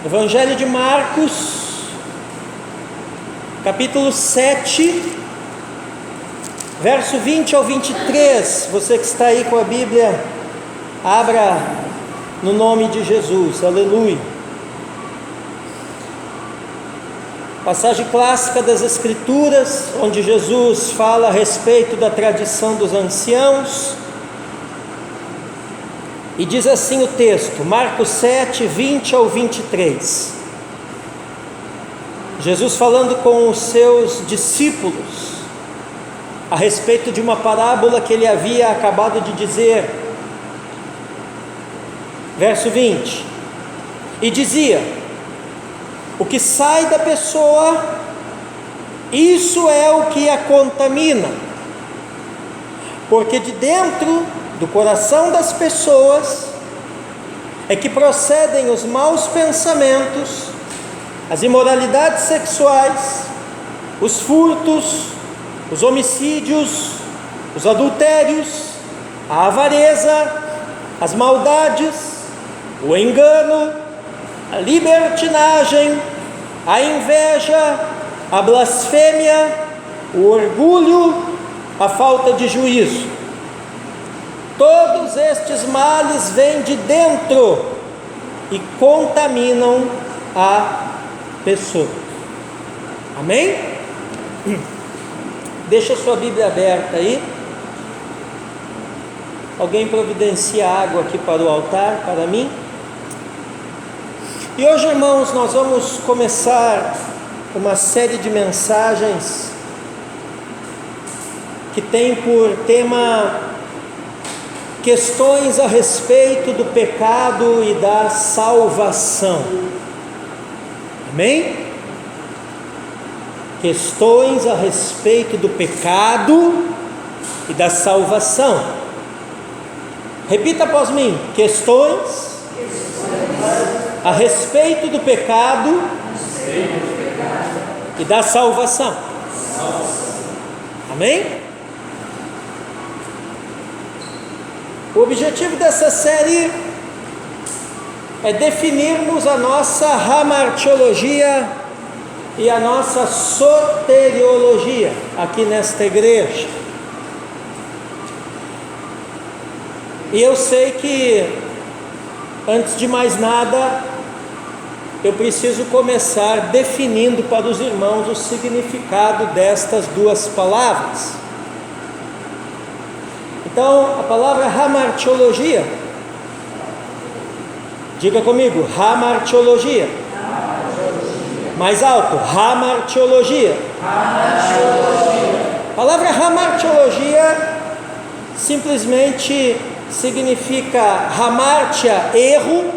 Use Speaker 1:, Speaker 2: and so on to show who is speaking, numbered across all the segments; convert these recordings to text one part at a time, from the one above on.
Speaker 1: Evangelho de Marcos, capítulo 7, verso 20 ao 23. Você que está aí com a Bíblia, abra no nome de Jesus, aleluia. Passagem clássica das Escrituras, onde Jesus fala a respeito da tradição dos anciãos. E diz assim o texto, Marcos 7, 20 ao 23. Jesus falando com os seus discípulos a respeito de uma parábola que ele havia acabado de dizer. Verso 20. E dizia: o que sai da pessoa, isso é o que a contamina, porque de dentro do coração das pessoas é que procedem os maus pensamentos, as imoralidades sexuais, os furtos, os homicídios, os adultérios, a avareza, as maldades, o engano, a libertinagem, a inveja, a blasfêmia, o orgulho, a falta de juízo. Todos estes males vêm de dentro e contaminam a pessoa. Amém? Deixa a sua Bíblia aberta aí. Alguém providencia água aqui para o altar, para mim. E hoje, irmãos, nós vamos começar uma série de mensagens que tem por tema questões a respeito do pecado e da salvação. Amém? Questões a respeito do pecado e da salvação. Repita após mim: questões a respeito do pecado e da salvação. Amém? O objetivo dessa série é definirmos a nossa hamartiologia e a nossa soteriologia aqui nesta igreja. E eu sei que, antes de mais nada, eu preciso começar definindo para os irmãos o significado destas duas palavras. Então, a palavra hamartiologia, diga comigo, hamartiologia. Mais alto, hamartiologia. A palavra hamartiologia simplesmente significa hamartia, erro,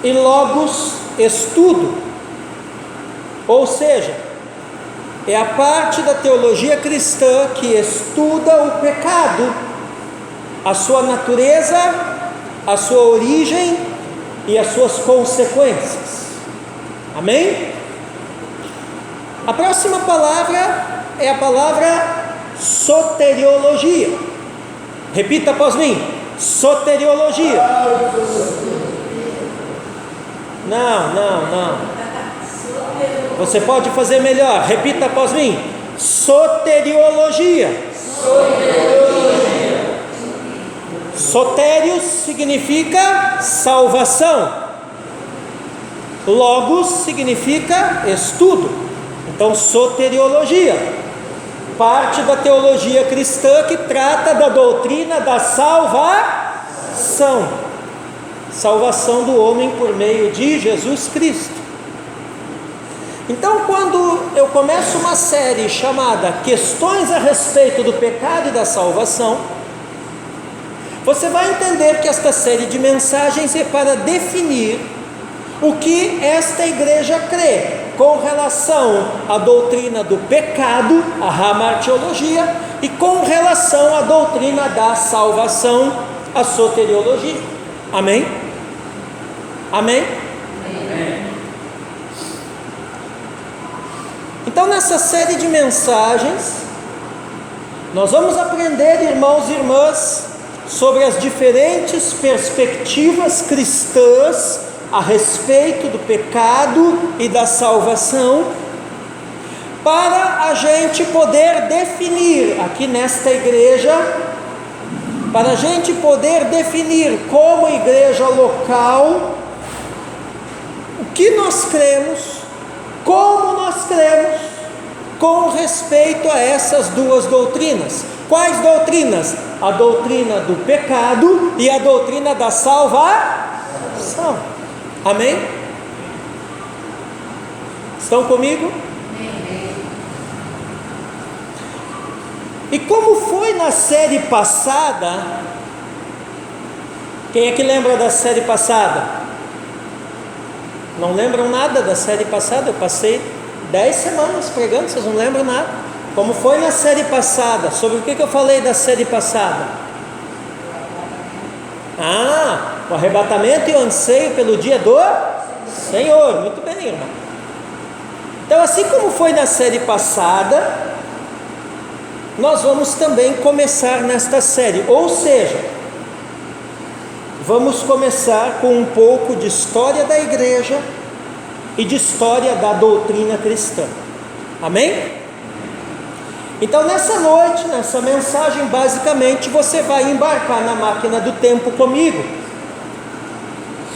Speaker 1: e logos, estudo. Ou seja, é a parte da teologia cristã que estuda o pecado, a sua natureza, a sua origem e as suas consequências. Amém? A próxima palavra é a palavra soteriologia. Repita após mim: soteriologia. Não. Você pode fazer melhor. Repita após mim: soteriologia. Sotérios significa salvação. Logos significa estudo. Então, soteriologia, parte da teologia cristã que trata da doutrina da salvação. Salvação do homem por meio de Jesus Cristo. Então, quando eu começo uma série chamada Questões a respeito do pecado e da salvação, você vai entender que esta série de mensagens é para definir o que esta igreja crê com relação à doutrina do pecado, a hamartiologia, e com relação à doutrina da salvação, a soteriologia. Amém? Amém? Então, nessa série de mensagens, nós vamos aprender, irmãos e irmãs, sobre as diferentes perspectivas cristãs a respeito do pecado e da salvação, para a gente poder definir aqui nesta igreja, para a gente poder definir como igreja local, o que nós cremos, como nós cremos, com respeito a essas duas doutrinas. Quais doutrinas? A doutrina do pecado e a doutrina da salvação. Amém? Estão comigo? E como foi na série passada? Quem é que lembra da série passada? Não lembram nada da série passada? Eu passei 10 semanas pregando, vocês não lembram nada? Como foi na série passada? Sobre o que eu falei da série passada? O arrebatamento e o anseio pelo dia do Senhor. Muito bem, irmão. Então, assim como foi na série passada, nós vamos também começar nesta série, ou seja, vamos começar com um pouco de história da igreja e de história da doutrina cristã. Amém? Então, nessa noite, nessa mensagem, basicamente, você vai embarcar na máquina do tempo comigo,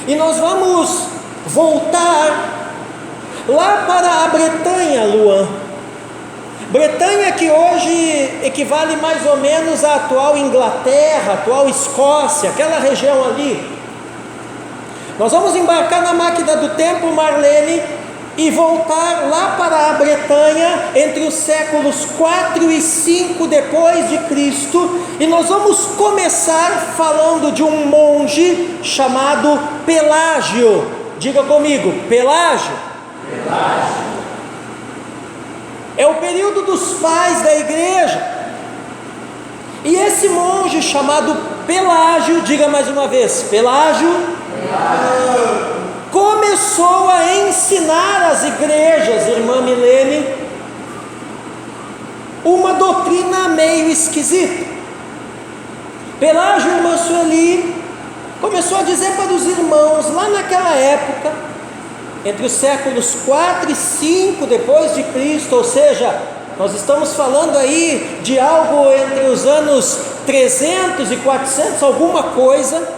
Speaker 1: e nós vamos voltar lá para a Bretanha, Luan. Bretanha, que hoje equivale mais ou menos à atual Inglaterra, atual Escócia, aquela região ali. Nós vamos embarcar na máquina do tempo, Marlene, e voltar lá para a Bretanha entre os séculos 4 e 5 depois de Cristo, e nós vamos começar falando de um monge chamado Pelágio. Diga comigo, Pelágio. Pelágio. É o período dos pais da igreja, e esse monge chamado Pelágio, diga mais uma vez, Pelágio, começou a ensinar às igrejas, irmã Milene, uma doutrina meio esquisita. Pelágio, irmã Sueli, começou a dizer para os irmãos, lá naquela época, entre os séculos 4 e 5 depois de Cristo, ou seja, nós estamos falando aí de algo entre os anos 300 e 400, alguma coisa.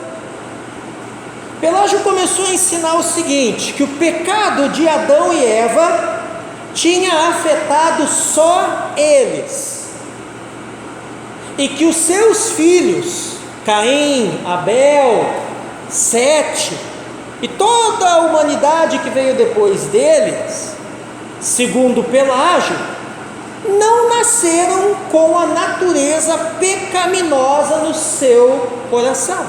Speaker 1: Pelágio começou a ensinar o seguinte, que o pecado de Adão e Eva tinha afetado só eles, e que os seus filhos, Caim, Abel, Sete, e toda a humanidade que veio depois deles, segundo Pelágio, não nasceram com a natureza pecaminosa no seu coração.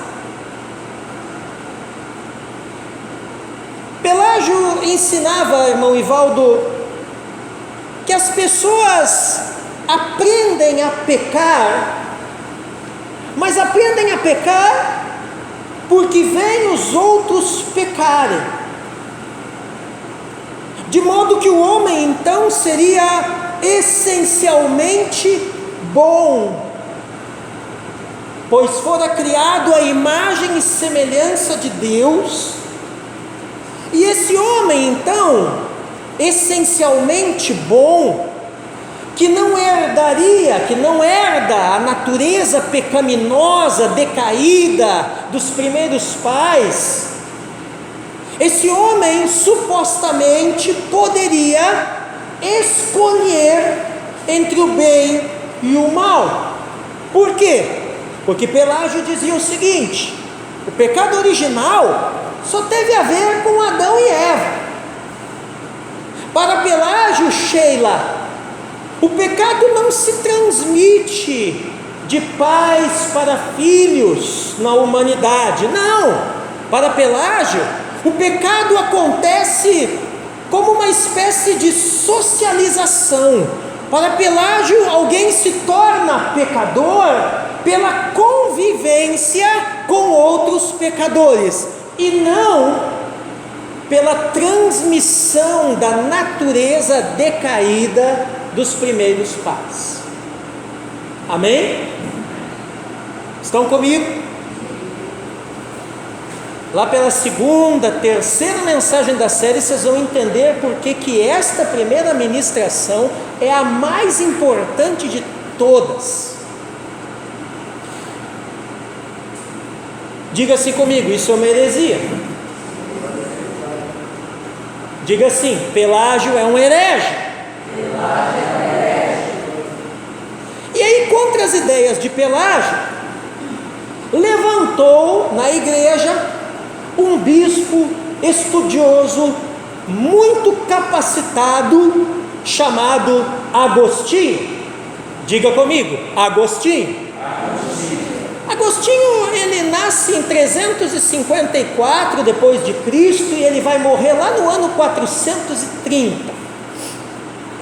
Speaker 1: Pelágio ensinava, irmão Ivaldo, que as pessoas aprendem a pecar, mas aprendem a pecar porque veem os outros pecarem, de modo que o homem então seria essencialmente bom, pois fora criado à imagem e semelhança de Deus, e esse homem então, essencialmente bom, que não herda a natureza pecaminosa, decaída dos primeiros pais, esse homem supostamente poderia escolher entre o bem e o mal. Por quê? Porque Pelágio dizia o seguinte: o pecado original só teve a ver com Adão e Eva. Para Pelágio, Sheila, o pecado não se transmite de pais para filhos na humanidade. Não, para Pelágio, o pecado acontece como uma espécie de socialização. Para Pelágio, alguém se torna pecador pela convivência com outros pecadores, e não pela transmissão da natureza decaída dos primeiros pais. Amém? Estão comigo? lá pela segunda, terceira mensagem da série, vocês vão entender por que esta primeira ministração é a mais importante de todas. Diga assim comigo, isso é uma heresia. Diga assim, Pelágio é um herege. E aí, contra as ideias de Pelágio, levantou na igreja um bispo estudioso, muito capacitado, chamado Agostinho. Diga comigo, Agostinho. Agostinho, ele nasce em 354 depois de Cristo e ele vai morrer lá no ano 430.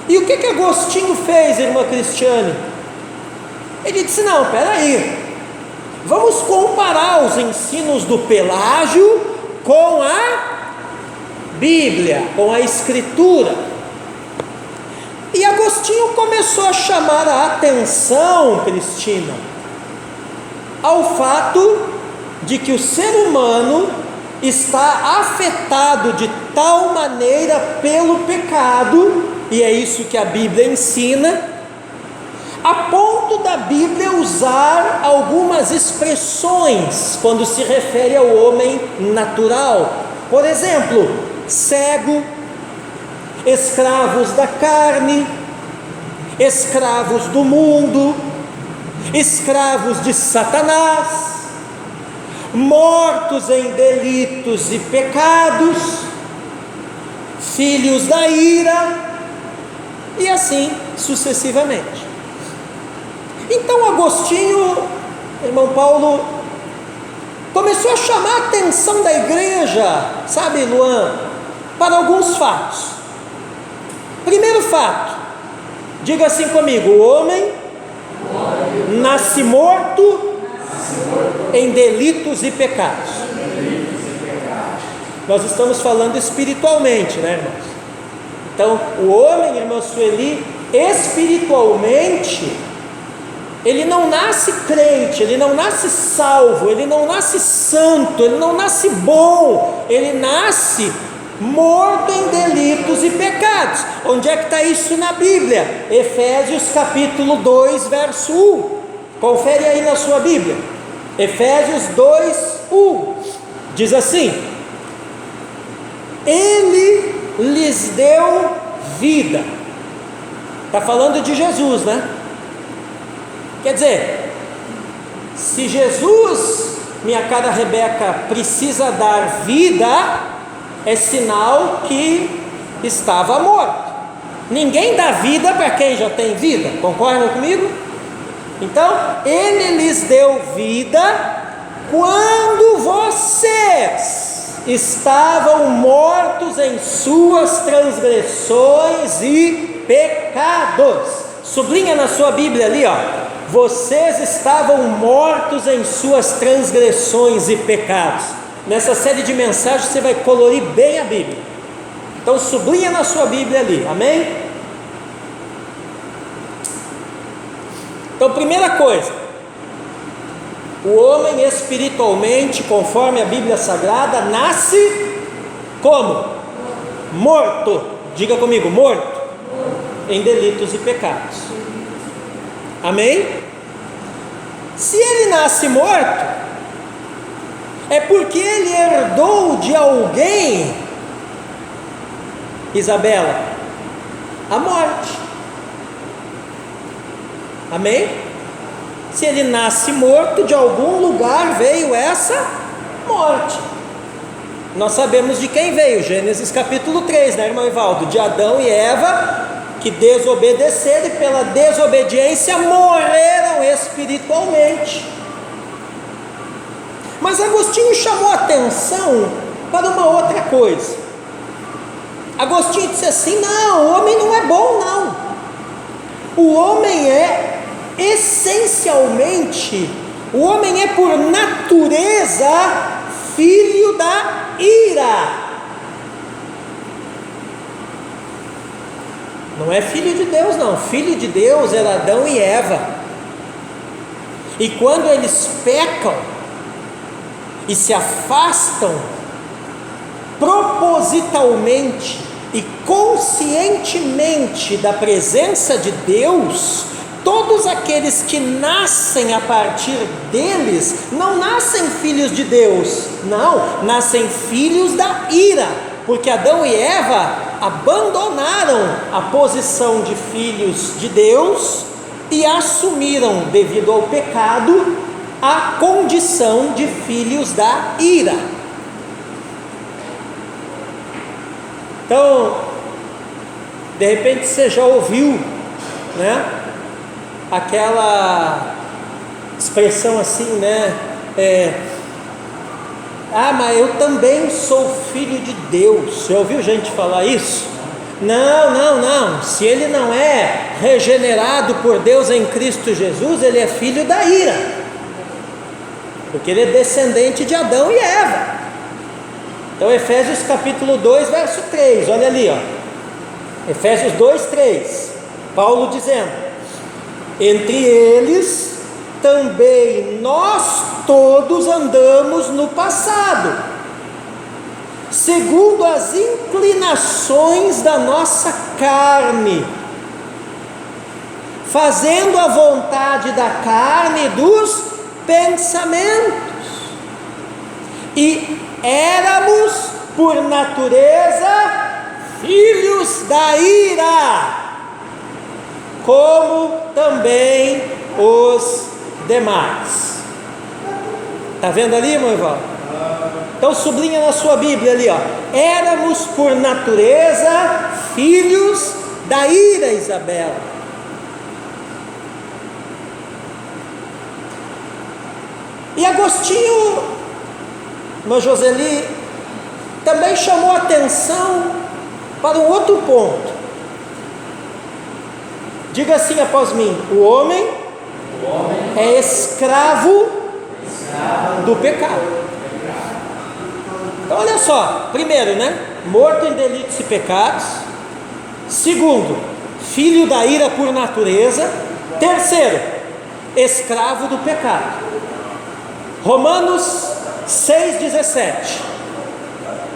Speaker 1: E o que Agostinho fez, irmã Cristiane? Ele disse: não, peraí, vamos comparar os ensinos do Pelágio com a Bíblia, com a Escritura. E Agostinho começou a chamar a atenção, Cristina, ao fato de que o ser humano está afetado de tal maneira pelo pecado, e é isso que a Bíblia ensina, a ponto da Bíblia usar algumas expressões quando se refere ao homem natural. Por exemplo, cego, escravos da carne, escravos do mundo, escravos de Satanás, mortos em delitos e pecados, filhos da ira, e assim sucessivamente. Então Agostinho, irmão Paulo, começou a chamar a atenção da igreja, sabe, Luan, para alguns fatos. Primeiro fato, diga assim comigo: o homem nasce morto em delitos e pecados. Nós estamos falando espiritualmente, né, irmãos? Então, o homem, irmã Sueli, espiritualmente, ele não nasce crente, ele não nasce salvo, ele não nasce santo, ele não nasce bom, ele nasce morto em delitos e pecados. Onde é que está isso na Bíblia? Efésios capítulo 2, verso 1. Confere aí na sua Bíblia. Efésios 2, 1. Diz assim: Ele lhes deu vida. Está falando de Jesus, né? Quer dizer, se Jesus, minha cara Rebeca, precisa dar vida, é sinal que estava morto. Ninguém dá vida para quem já tem vida, concordam comigo? Então, Ele lhes deu vida quando vocês estavam mortos em suas transgressões e pecados. Sublinha na sua Bíblia ali, ó: vocês estavam mortos em suas transgressões e pecados. Nessa série de mensagens você vai colorir bem a Bíblia. Então sublinha na sua Bíblia ali, amém? Então, primeira coisa, o homem espiritualmente, conforme a Bíblia Sagrada, nasce como? Morto. Diga comigo, morto em delitos e pecados. Amém? Se ele nasce morto, é porque ele herdou de alguém, Isabela, a morte. Amém? Se ele nasce morto, de algum lugar veio essa morte. Nós sabemos de quem veio, Gênesis capítulo 3, né, irmão Evaldo? De Adão e Eva, que desobedeceram e pela desobediência morreram espiritualmente. Mas Agostinho chamou atenção para uma outra coisa. Agostinho disse assim: não, o homem não é bom, não. O homem é essencialmente, o homem é por natureza filho da ira. Não é filho de Deus, não. Filho de Deus era Adão e Eva. E quando eles pecam, e se afastam propositalmente e conscientemente da presença de Deus, todos aqueles que nascem a partir deles, não nascem filhos de Deus, não, nascem filhos da ira, porque Adão e Eva abandonaram a posição de filhos de Deus e assumiram, devido ao pecado, a condição de filhos da ira. Então, de repente você já ouviu, né, aquela expressão assim, né, mas eu também sou filho de Deus. Já ouviu gente falar isso? Não, se ele não é regenerado por Deus em Cristo Jesus, ele é filho da ira, porque ele é descendente de Adão e Eva. Então Efésios capítulo 2, verso 3, olha ali, Efésios 2, 3, Paulo dizendo: entre eles também nós todos andamos no passado, segundo as inclinações da nossa carne, fazendo a vontade da carne e dos pensamentos, e éramos por natureza filhos da ira, como também os demais. Está vendo ali, meu irmão? Então sublinha na sua Bíblia ali, éramos por natureza filhos da ira, Isabela. E Agostinho, irmã Joseli, também chamou atenção para um outro ponto. Diga assim após mim: o homem é escravo do pecado. Então olha só, primeiro, né, morto em delitos e pecados. Segundo, filho da ira por natureza. Terceiro, escravo do pecado. Romanos 6,17.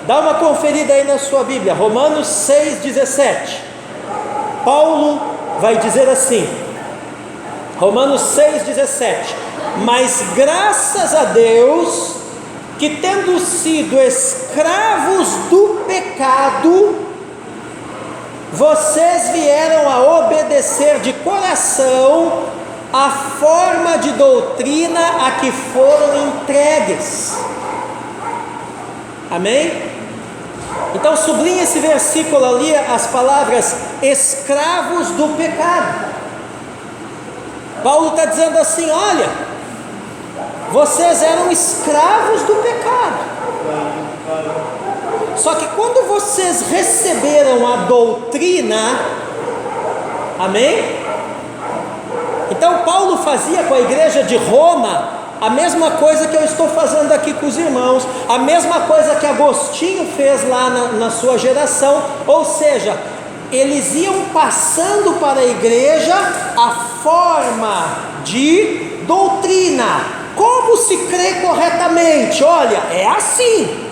Speaker 1: Dá uma conferida aí na sua Bíblia. Romanos 6,17. Paulo vai dizer assim, Romanos 6,17: mas graças a Deus, que tendo sido escravos do pecado, vocês vieram a obedecer de coração a forma de doutrina a que foram entregues. Amém? Então sublinha esse versículo ali, as palavras escravos do pecado. Paulo está dizendo assim: olha, vocês eram escravos do pecado, só que quando vocês receberam a doutrina, amém? Então Paulo fazia com a igreja de Roma a mesma coisa que eu estou fazendo aqui com os irmãos, a mesma coisa que Agostinho fez lá na sua geração, ou seja, eles iam passando para a igreja a forma de doutrina, como se crê corretamente. Olha, é assim.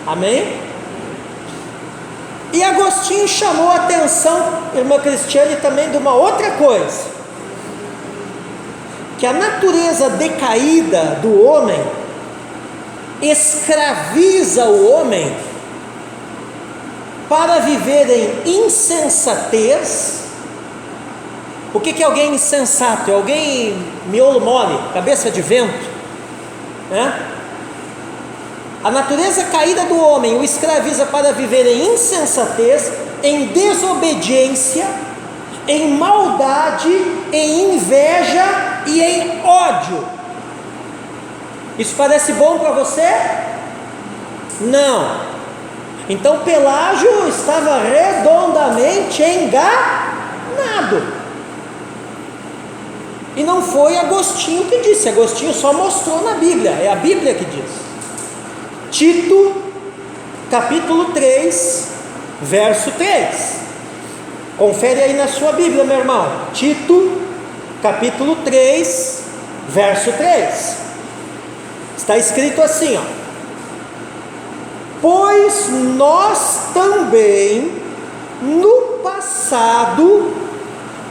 Speaker 1: Amém? E Agostinho chamou a atenção, irmã Cristiane, também de uma outra coisa, que a natureza decaída do homem escraviza o homem para viver em insensatez. O que é alguém insensato? É alguém miolo mole, cabeça de vento, né? A natureza caída do homem o escraviza para viver em insensatez, em desobediência, em maldade, em inveja e em ódio. Isso parece bom para você? Não. Então Pelágio estava redondamente enganado. E não foi Agostinho que disse. Agostinho só mostrou na Bíblia. É a Bíblia que diz. Tito, capítulo 3, verso 3. Confere aí na sua Bíblia, meu irmão. Tito, capítulo 3, verso 3. Está escrito assim, ó: pois nós também, no passado,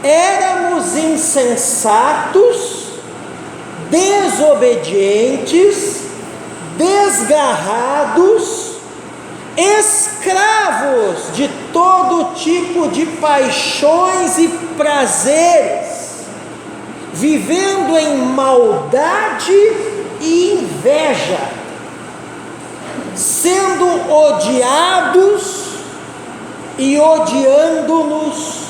Speaker 1: éramos insensatos, desobedientes, desgarrados, escravos de todo tipo de paixões e prazeres, vivendo em maldade e inveja, sendo odiados e odiando-nos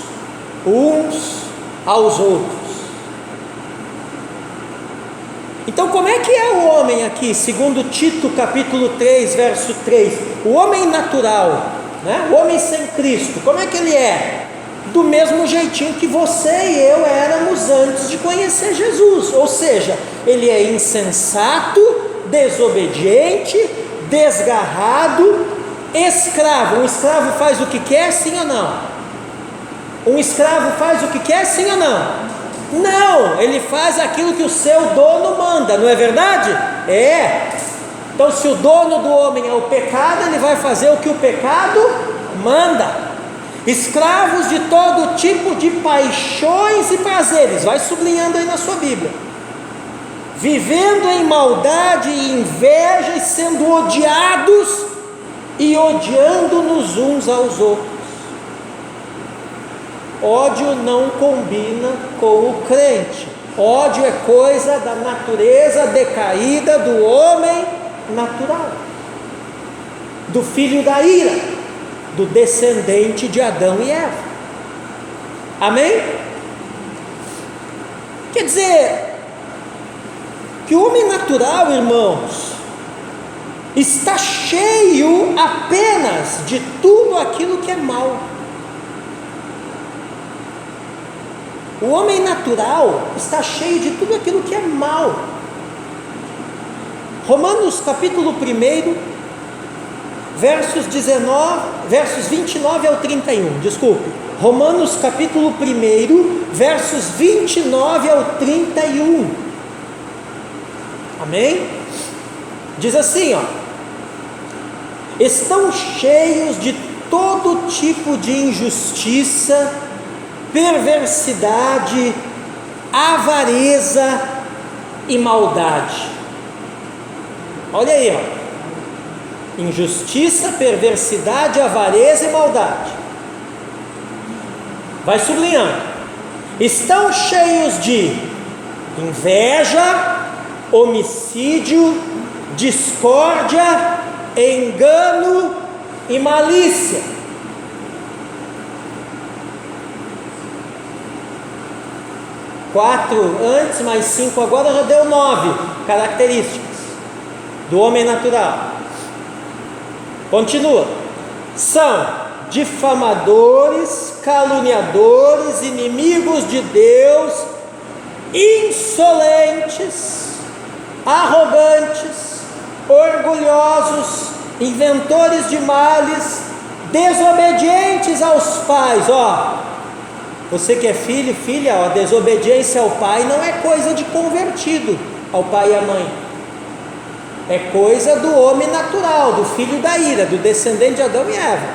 Speaker 1: uns aos outros. Então, como é que é o homem aqui, segundo Tito capítulo 3, verso 3? O homem natural, né? O homem sem Cristo, como é que ele é? Do mesmo jeitinho que você e eu éramos antes de conhecer Jesus, ou seja, ele é insensato, desobediente, desgarrado, escravo. Um escravo faz o que quer, sim ou não? Um escravo faz o que quer, sim ou não? Não, ele faz aquilo que o seu dono manda, não é verdade? É. Então, se o dono do homem é o pecado, ele vai fazer o que o pecado manda. Escravos de todo tipo de paixões e prazeres, vai sublinhando aí na sua Bíblia, vivendo em maldade e inveja, e sendo odiados e odiando-nos uns aos outros. Ódio não combina com o crente. Ódio é coisa da natureza decaída do homem natural, do filho da ira, do descendente de Adão e Eva. Amém? Quer dizer que o homem natural, irmãos, está cheio apenas de tudo aquilo que é mal. O homem natural está cheio de tudo aquilo que é mal. Romanos capítulo 1, versos 29 ao 31, desculpe. Romanos capítulo 1, versos 29 ao 31. Amém? Diz assim, ó: estão cheios de todo tipo de injustiça, perversidade, avareza e maldade. Olha aí, ó: injustiça, perversidade, avareza e maldade. Vai sublinhando. Estão cheios de inveja, homicídio, discórdia, engano e malícia. 4 antes, mais 5 agora, já deu 9 características do homem natural. Continua: são difamadores, caluniadores, inimigos de Deus, insolentes, arrogantes, orgulhosos, inventores de males, desobedientes aos pais. Você que é filho, filha, desobediência ao pai não é coisa de convertido, ao pai e à mãe. É coisa do homem natural, do filho da ira, do descendente de Adão e Eva.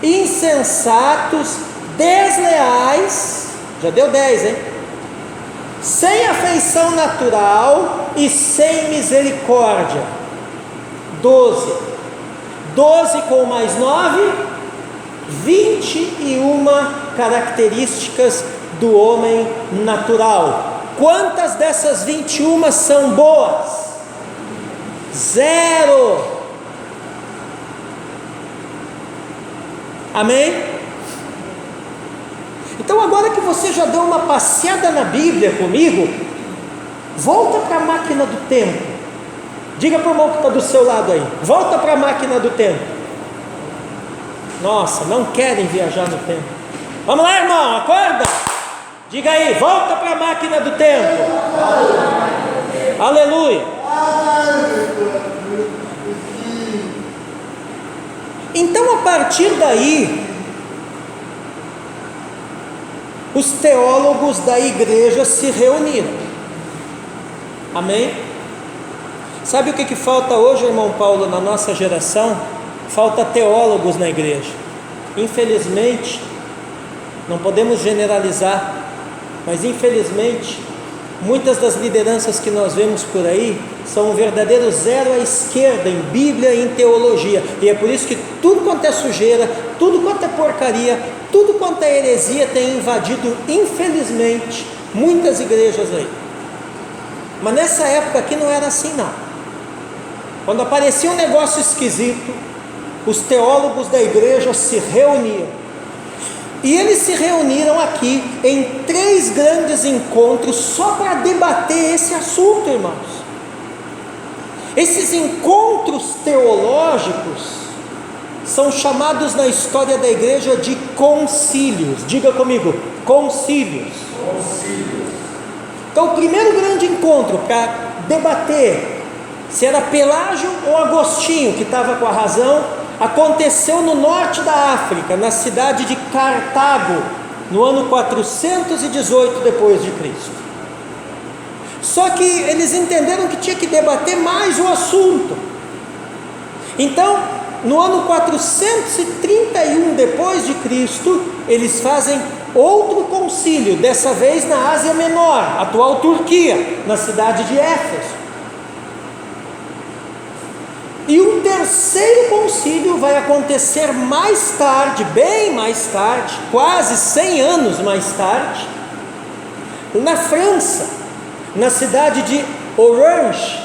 Speaker 1: Insensatos, desleais, já deu 10, hein? Sem afeição natural e sem misericórdia. 12 com mais 9, 21 características do homem natural. Quantas dessas 21 são boas? 0. Amém? Então, agora que você já deu uma passeada na Bíblia comigo, volta para a máquina do tempo. Diga para o irmão que está do seu lado aí: volta para a máquina do tempo. Nossa, não querem viajar no tempo. Vamos lá, irmão, acorda. Diga aí: volta para a máquina do tempo. Aleluia. Então, a partir daí, os teólogos da igreja se reuniram Amém? Sabe o que falta hoje, irmão Paulo, na nossa geração? Falta teólogos na igreja. Infelizmente, não podemos generalizar, mas infelizmente, muitas das lideranças que nós vemos por aí são um verdadeiro zero à esquerda em Bíblia e em teologia, e é por isso que tudo quanto é sujeira, tudo quanto é porcaria, tudo quanto é heresia tem invadido, infelizmente, muitas igrejas aí. Mas nessa época aqui não era assim não. Quando aparecia um negócio esquisito, os teólogos da igreja se reuniam, e eles se reuniram aqui em 3 grandes encontros só para debater esse assunto, irmãos. Esses encontros teológicos são chamados na história da igreja de concílios. Diga comigo, concílios. Então o primeiro grande encontro para debater se era Pelágio ou Agostinho que estava com a razão, aconteceu no norte da África, na cidade de Cartago, no ano 418 depois de Cristo. Só que eles entenderam que tinha que debater mais o assunto. Então, no ano 431 depois de Cristo, eles fazem outro concílio, dessa vez na Ásia Menor, atual Turquia, na cidade de Éfeso. E um terceiro concílio vai acontecer mais tarde, bem mais tarde, quase 100 anos mais tarde, na França, na cidade de Orange,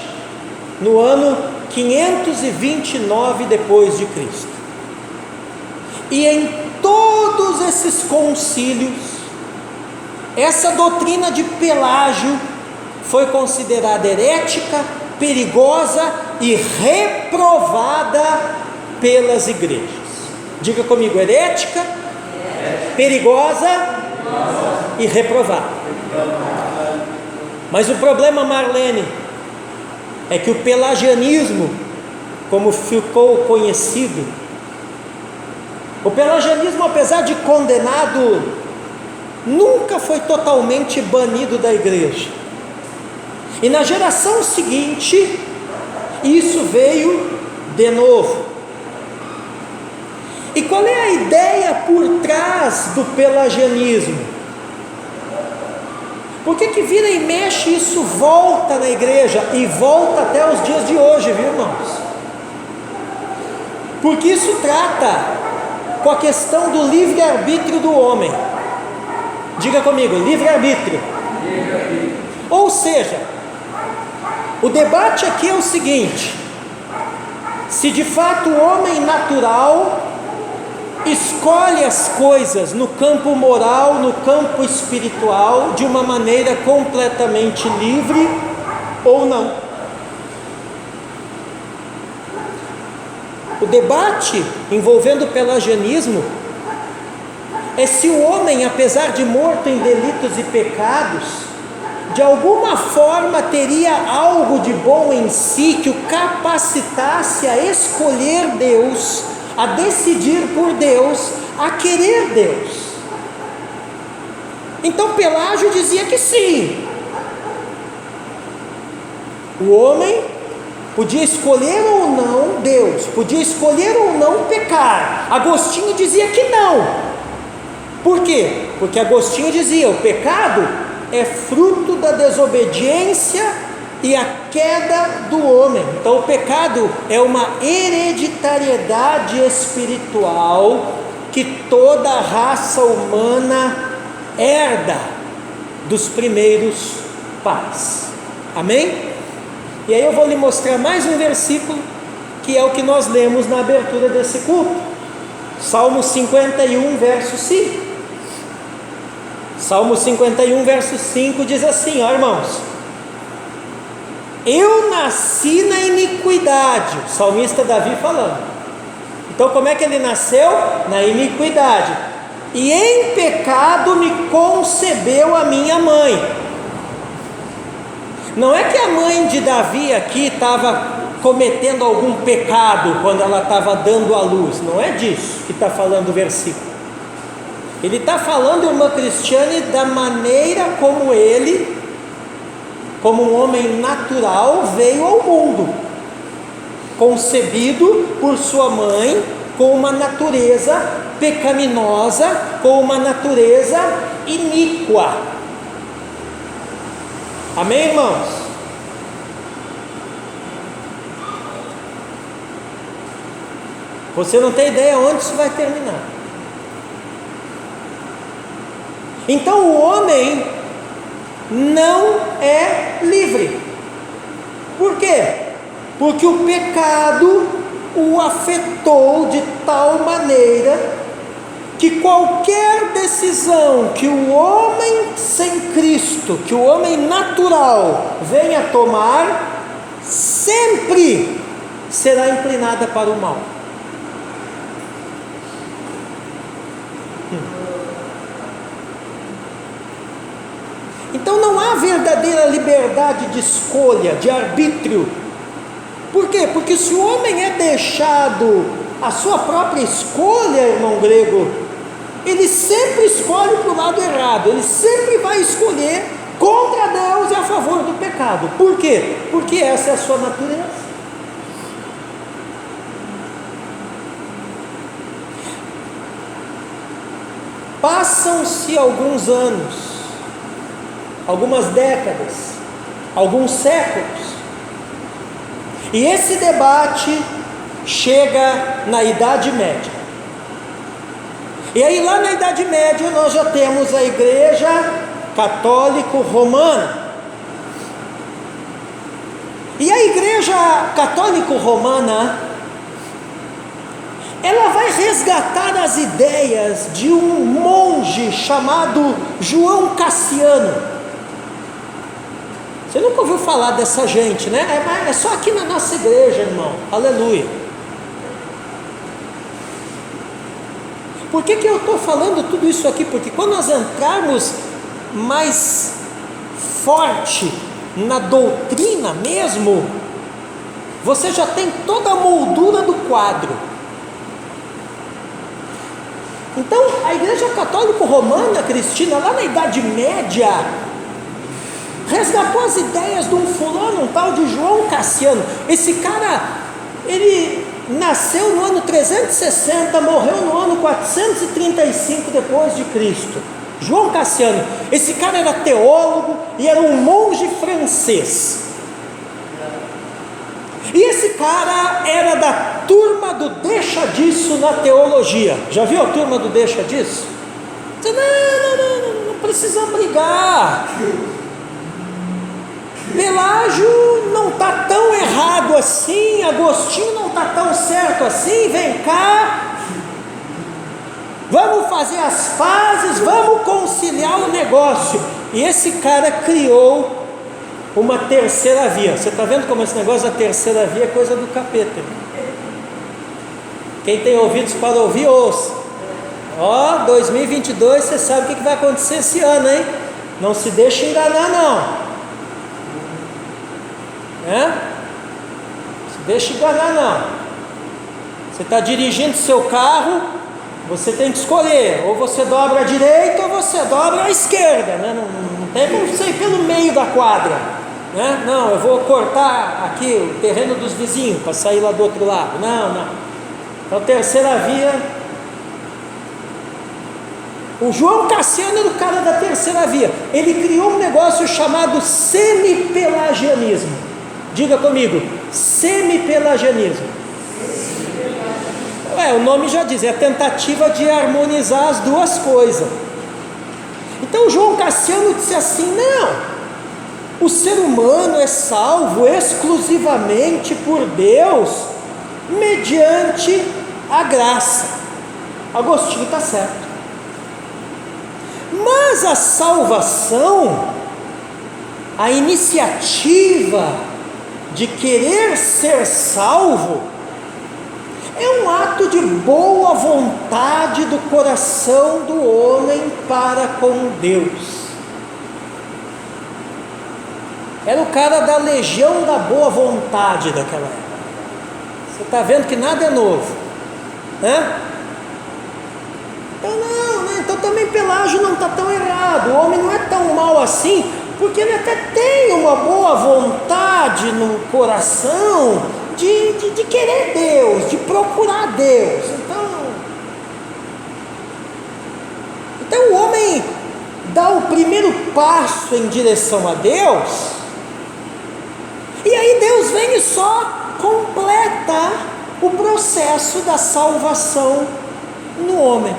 Speaker 1: no ano 529 depois de Cristo. E em todos esses concílios, essa doutrina de Pelágio foi considerada herética, perigosa e reprovada pelas igrejas. Diga comigo, herética, perigosa e reprovada. Mas o problema, Marlene, é que o pelagianismo, como ficou conhecido, o pelagianismo, apesar de condenado, nunca foi totalmente banido da igreja. E na geração seguinte, isso veio de novo. E qual é a ideia por trás do pelagianismo? Por que vira e mexe isso volta na igreja e volta até os dias de hoje, viu, irmãos? Porque isso trata com a questão do livre-arbítrio do homem. Diga comigo, livre-arbítrio. Ou seja, o debate aqui é o seguinte: se de fato o homem natural escolhe as coisas no campo moral, no campo espiritual, de uma maneira completamente livre ou não. O debate envolvendo o pelagianismo é se o homem, apesar de morto em delitos e pecados, de alguma forma teria algo de bom em si que o capacitasse a escolher Deus, a decidir por Deus, a querer Deus. Então Pelágio dizia que sim, o homem podia escolher ou não Deus, podia escolher ou não pecar. Agostinho dizia que não. Por quê? Porque Agostinho dizia: o pecado é fruto da desobediência e a queda do homem. Então o pecado é uma hereditariedade espiritual que toda a raça humana herda dos primeiros pais. Amém? E aí eu vou lhe mostrar mais um versículo, que é o que nós lemos na abertura desse culto. Salmo 51, verso 5. Salmo 51, verso 5 diz assim, ó irmãos: eu nasci na iniquidade. O salmista Davi falando. Então como é que ele nasceu? Na iniquidade. E em pecado me concebeu a minha mãe. Não é que a mãe de Davi aqui estava cometendo algum pecado quando ela estava dando à luz. Não é disso que está falando o versículo. Ele está falando, irmã Cristiane, da maneira como ele como um homem natural, veio ao mundo, concebido por sua mãe, com uma natureza pecaminosa, com uma natureza iníqua. Amém, irmãos? Você não tem ideia onde isso vai terminar. Então o homem não é livre. Por quê? Porque o pecado o afetou de tal maneira que qualquer decisão que o homem sem Cristo, que o homem natural venha tomar, sempre será inclinada para o mal. Então não há verdadeira liberdade de escolha, de arbítrio. Por quê? Porque se o homem é deixado à sua própria escolha, irmão grego, ele sempre escolhe para o lado errado, ele sempre vai escolher contra Deus e a favor do pecado. Por quê? Porque essa é a sua natureza. Passam-se alguns anos, algumas décadas, alguns séculos, e esse debate chega na Idade Média. E aí lá na Idade Média nós já temos a Igreja Católico-Romana. E a Igreja Católico-Romana, ela vai resgatar as ideias de um monge chamado João Cassiano. Você nunca ouviu falar dessa gente, né? É só aqui na nossa igreja, irmão. Aleluia. Por que eu estou falando tudo isso aqui? Porque quando nós entrarmos mais forte na doutrina mesmo, você já tem toda a moldura do quadro. Então, a Igreja Católico-Romana, Cristina, lá na Idade Média, resgatou as ideias de um fulano, um tal de João Cassiano. Esse cara, ele nasceu no ano 360, morreu no ano 435 depois de Cristo. João Cassiano, esse cara era teólogo e era um monge francês. E esse cara era da turma do deixa disso na teologia. Já viu a turma do deixa disso? Não precisa brigar. Pelágio não está tão errado assim, Agostinho não está tão certo assim, vem cá, vamos fazer as pazes, vamos conciliar o negócio. E esse cara criou uma terceira via. Você está vendo como esse negócio da terceira via é coisa do capeta? Quem tem ouvidos para ouvir, ouça. 2022, você sabe o que vai acontecer esse ano, hein? Não se deixe enganar, não. Se deixe enganar, não. Você está dirigindo seu carro, você tem que escolher, ou você dobra à direita ou você dobra à esquerda, né? Não tem como você ir pelo meio da quadra, né? Não, eu vou cortar aqui o terreno dos vizinhos para sair lá do outro lado. Não. Então, terceira via. O João Cassiano era o cara da terceira via. Ele criou um negócio chamado semi-pelagianismo. Diga comigo, semi-pelagianismo. O nome já diz, é a tentativa de harmonizar as duas coisas. Então João Cassiano disse assim: não, o ser humano é salvo exclusivamente por Deus, mediante a graça. Agostinho está certo. Mas a salvação, a iniciativa de querer ser salvo, é um ato de boa vontade do coração do homem para com Deus. Era o cara da legião da boa vontade daquela época. Você está vendo que nada é novo, né? Então também Pelágio não está tão errado. O homem não é tão mal assim, porque ele até tem uma boa vontade no coração de querer Deus, de procurar Deus. Então o homem dá o primeiro passo em direção a Deus, e aí Deus vem e só completa o processo da salvação no homem.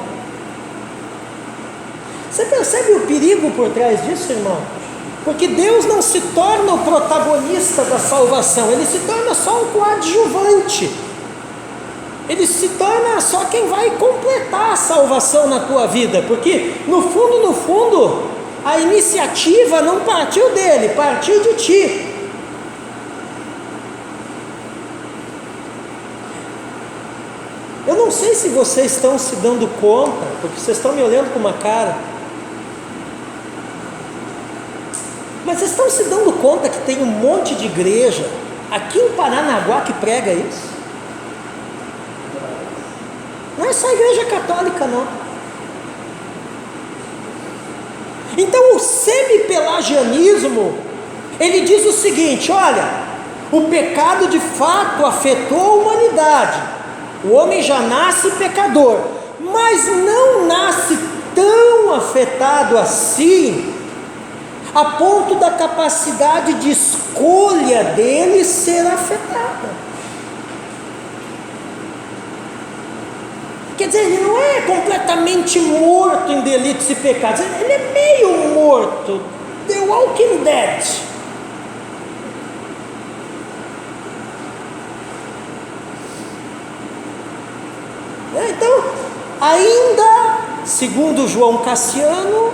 Speaker 1: Você percebe o perigo por trás disso, irmão? Porque Deus não se torna o protagonista da salvação, Ele se torna só um coadjuvante. Ele se torna só quem vai completar a salvação na tua vida, porque no fundo, a iniciativa não partiu dele, partiu de ti. Eu não sei se vocês estão se dando conta, porque vocês estão me olhando com uma cara, mas vocês estão se dando conta que tem um monte de igreja aqui em Paranaguá que prega isso? Não é só a igreja católica, não. Então o semi-pelagianismo, ele diz o seguinte: olha, o pecado de fato afetou a humanidade, o homem já nasce pecador, mas não nasce tão afetado assim, a ponto da capacidade de escolha dele ser afetada. Quer dizer, ele não é completamente morto em delitos e pecados, ele é meio morto, The Walking Dead. Então, ainda, segundo João Cassiano,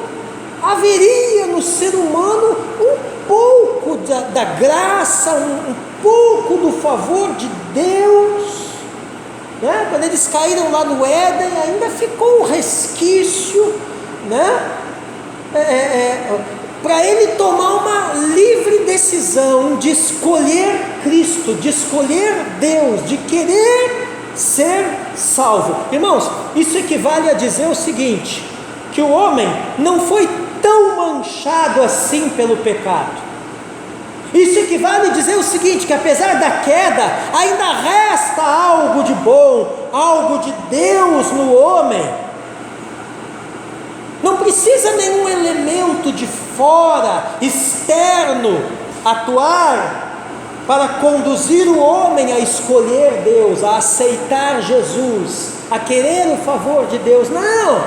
Speaker 1: haveria no ser humano um pouco da graça, um pouco do favor de Deus. Quando eles caíram lá no Éden, ainda ficou um resquício, para ele tomar uma livre decisão de escolher Cristo, de escolher Deus, de querer ser salvo. Irmãos, isso equivale a dizer o seguinte: que o homem não foi tão manchado assim pelo pecado. Isso equivale a dizer o seguinte: que apesar da queda, ainda resta algo de bom, algo de Deus no homem. Não precisa nenhum elemento de fora, externo, atuar para conduzir o homem a escolher Deus, a aceitar Jesus, a querer o favor de Deus. Não!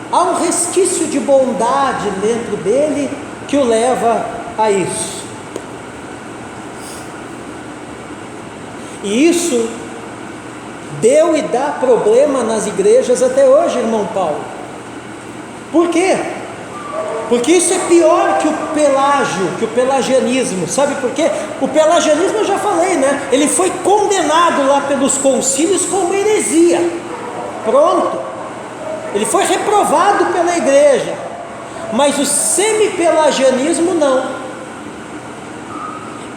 Speaker 1: Há um resquício de bondade dentro dele que o leva a isso. E isso deu e dá problema nas igrejas até hoje, irmão Paulo. Por quê? Porque isso é pior que o pelágio, que o pelagianismo. Sabe por quê? O pelagianismo eu já falei, ele foi condenado lá pelos concílios como heresia. Pronto. Ele foi reprovado pela igreja. Mas o semi-pelagianismo não.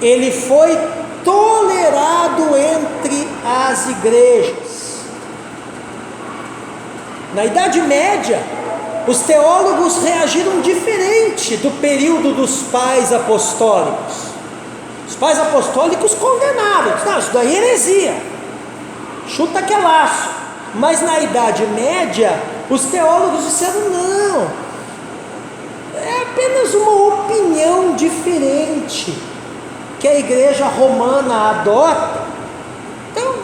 Speaker 1: Ele foi tolerado entre as igrejas. Na Idade Média, os teólogos reagiram diferente do período dos pais apostólicos. Os pais apostólicos condenaram, não, isso daí é heresia, chuta que é laço. Mas na Idade Média, os teólogos disseram: não, é apenas uma opinião diferente que a igreja romana adota, então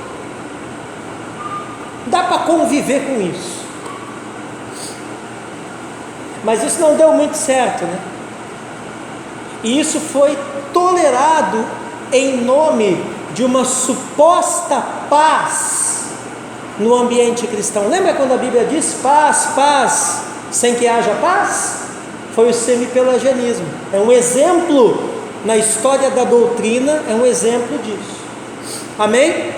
Speaker 1: dá para conviver com isso. Mas isso não deu muito certo, E isso foi tolerado em nome de uma suposta paz no ambiente cristão. Lembra quando a Bíblia diz paz, paz, sem que haja paz? Foi o semi-pelagianismo. É um exemplo na história da doutrina, é um exemplo disso. Amém?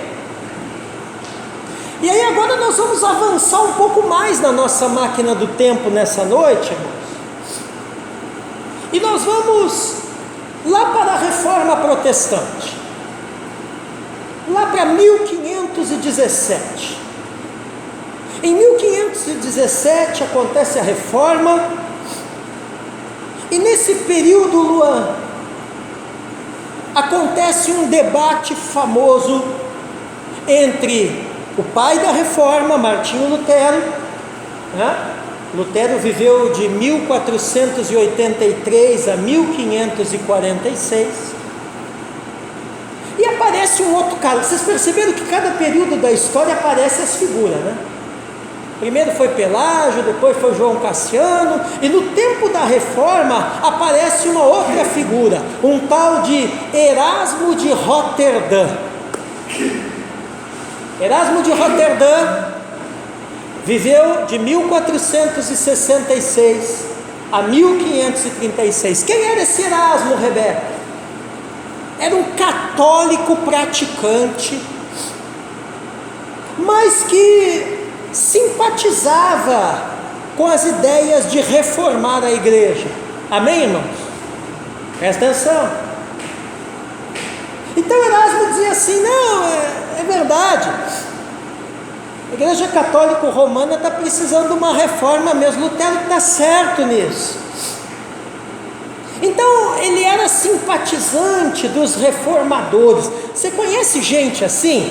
Speaker 1: E aí agora nós vamos avançar um pouco mais na nossa máquina do tempo nessa noite, irmãos. E nós vamos lá para a Reforma Protestante, lá para 1517. Em 1517 acontece a Reforma, E nesse período, Luan, acontece um debate famoso entre o pai da reforma, Martinho Lutero, né? Lutero viveu de 1483 a 1546, e aparece um outro cara. Vocês perceberam que cada período da história aparece as figuras, né? Primeiro foi Pelágio, depois foi João Cassiano, e no tempo da reforma aparece uma outra figura, um tal de Erasmo de Roterdã. Erasmo de Roterdã viveu de 1466 a 1536. Quem era esse Erasmo, Rebeca? Era um católico praticante, mas que simpatizava com as ideias de reformar a igreja. Amém, irmãos? Presta atenção. Então Erasmo dizia assim: não, é verdade, a igreja católica romana está precisando de uma reforma mesmo, Lutero está certo nisso. Então ele era simpatizante dos reformadores. Você conhece gente assim?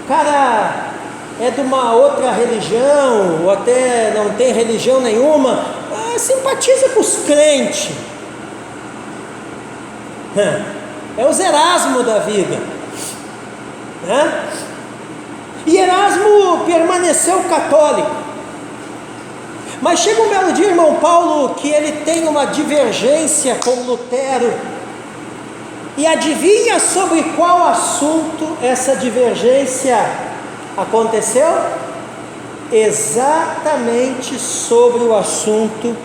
Speaker 1: O cara é de uma outra religião, ou até não tem religião nenhuma, simpatiza com os crentes. É os Erasmo da vida, né? E Erasmo permaneceu católico, mas chega um belo dia, irmão Paulo, que ele tem uma divergência com Lutero, e adivinha sobre qual assunto essa divergência aconteceu? Exatamente sobre o assunto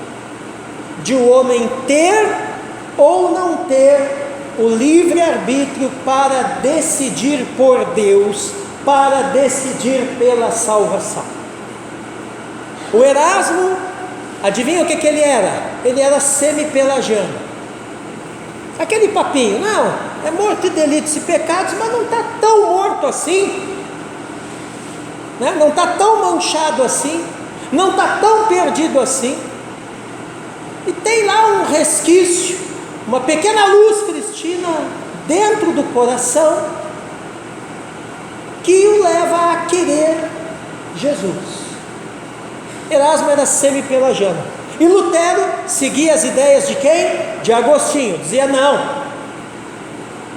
Speaker 1: de o homem ter ou não ter o livre-arbítrio para decidir por Deus, para decidir pela salvação. O Erasmo, adivinha o que ele era? Ele era semi-pelagiano. Aquele papinho, não, é morto de delitos e pecados, mas não está tão morto assim, né? Não está tão manchado assim, não está tão perdido assim, e tem lá um resquício, uma pequena luz cristina dentro do coração, que o leva a querer Jesus. Erasmo era semi-pelagiano, e Lutero seguia as ideias de quem? De Agostinho. Dizia: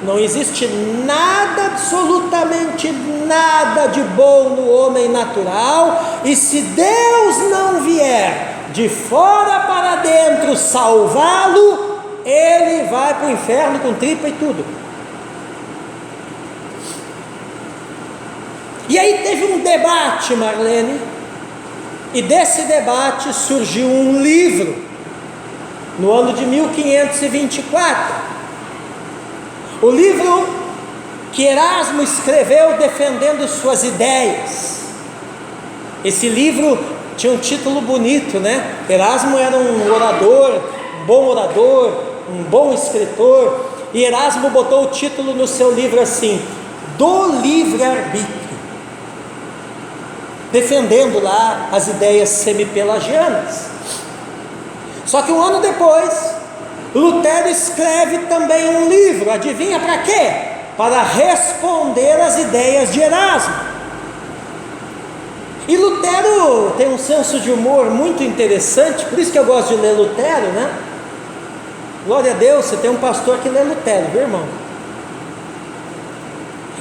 Speaker 1: não existe nada, absolutamente nada de bom no homem natural, e se Deus não vier de fora para dentro salvá-lo, ele vai para o inferno com tripa e tudo. E aí teve um debate, Marlene, e desse debate surgiu um livro, no ano de 1524, o livro que Erasmo escreveu defendendo suas ideias. Esse livro tinha um título bonito, né? Erasmo era um orador, um bom escritor, e Erasmo botou o título no seu livro assim: do livre-arbítrio, defendendo lá as ideias semi-pelagianas. Só que um ano depois, Lutero escreve também um livro, adivinha para quê? Para responder às ideias de Erasmo. E Lutero tem um senso de humor muito interessante, por isso que eu gosto de ler Lutero, né? Glória a Deus, você tem um pastor que lê Lutero, viu, irmão?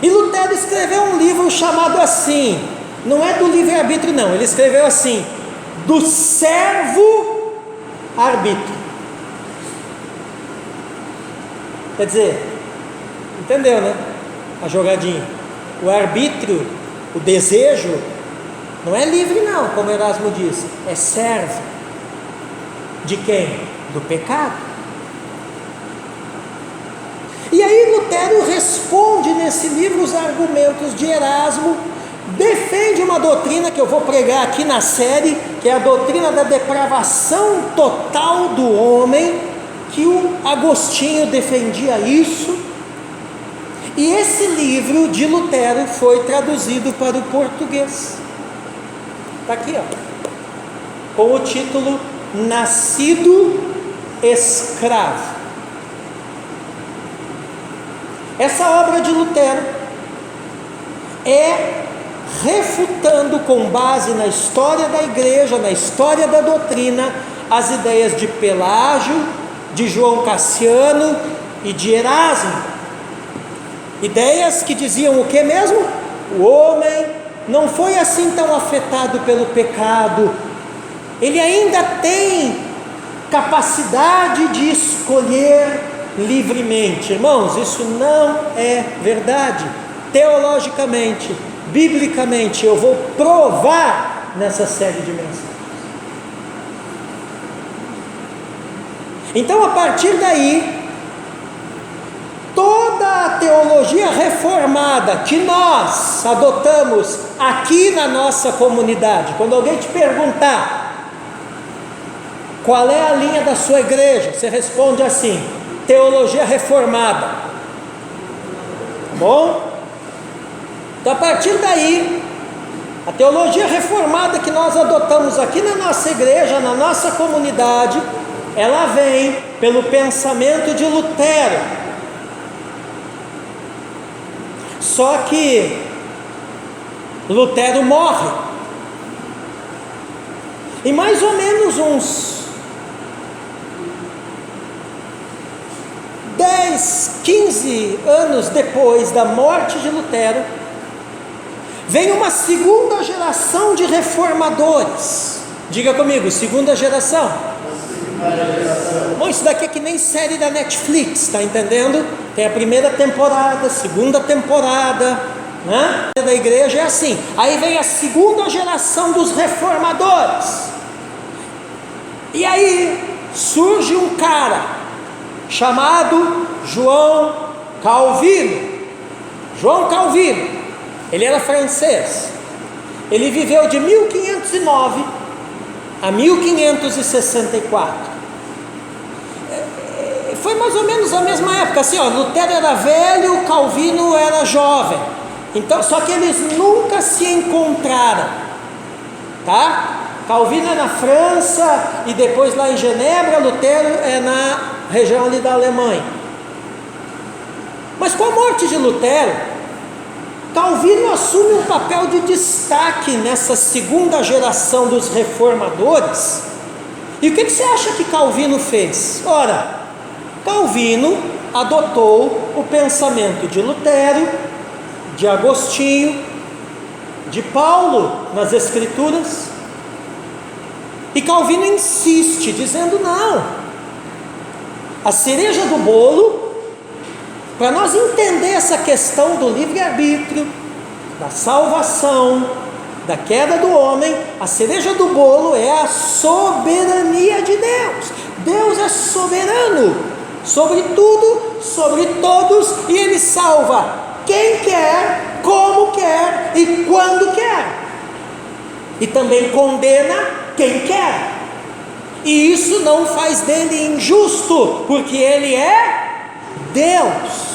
Speaker 1: E Lutero escreveu um livro chamado assim, não é do livre-arbítrio não, ele escreveu assim: do servo-arbítrio. Quer dizer, entendeu, né? A jogadinha. O arbítrio, o desejo, não é livre não, como Erasmo disse, é servo. De quem? Do pecado. E aí Lutero responde nesse livro os argumentos de Erasmo, defende uma doutrina que eu vou pregar aqui na série, que é a doutrina da depravação total do homem, que o Agostinho defendia isso, e esse livro de Lutero foi traduzido para o português. Está aqui, ó, com o título Nascido escravo. Essa obra de Lutero é refutando, com base na história da igreja, na história da doutrina, as ideias de Pelágio, de João Cassiano e de Erasmo. Ideias que diziam o que mesmo? O homem não foi assim tão afetado pelo pecado, ele ainda tem capacidade de escolher livremente. Irmãos, isso não é verdade. Teologicamente, biblicamente, eu vou provar nessa série de mensagens. Então, a partir daí, toda a teologia reformada que nós adotamos aqui na nossa comunidade, quando alguém te perguntar qual é a linha da sua igreja, você responde assim: teologia reformada. Tá bom? Então, a partir daí, a teologia reformada que nós adotamos aqui na nossa igreja, na nossa comunidade, ela vem pelo pensamento de Lutero. Só que Lutero morre, e mais ou menos uns 10, 15 anos depois da morte de Lutero, vem uma segunda geração de reformadores. Diga comigo, segunda geração. Bom, isso daqui é que nem série da Netflix, está entendendo? Tem a primeira temporada, segunda temporada, né? Da igreja é assim. Aí vem a segunda geração dos reformadores. E aí surge um cara chamado João Calvino. João Calvino, ele era francês. Ele viveu de 1509 a 1564. Foi mais ou menos a mesma época, assim, ó, Lutero era velho, Calvino era jovem. Então, só que eles nunca se encontraram, tá? Calvino é na França e depois lá em Genebra, Lutero é na região ali da Alemanha. Mas com a morte de Lutero, Calvino assume um papel de destaque nessa segunda geração dos reformadores. E o que você acha que Calvino fez? Ora, Calvino adotou o pensamento de Lutero, de Agostinho, de Paulo nas Escrituras, e Calvino insiste, dizendo: não, a cereja do bolo, para nós entender essa questão do livre-arbítrio, da salvação, da queda do homem, a cereja do bolo é a soberania de Deus. Deus é soberano sobre tudo, sobre todos, e Ele salva quem quer, como quer e quando quer, e também condena quem quer. E isso não faz dele injusto, porque Ele é Deus.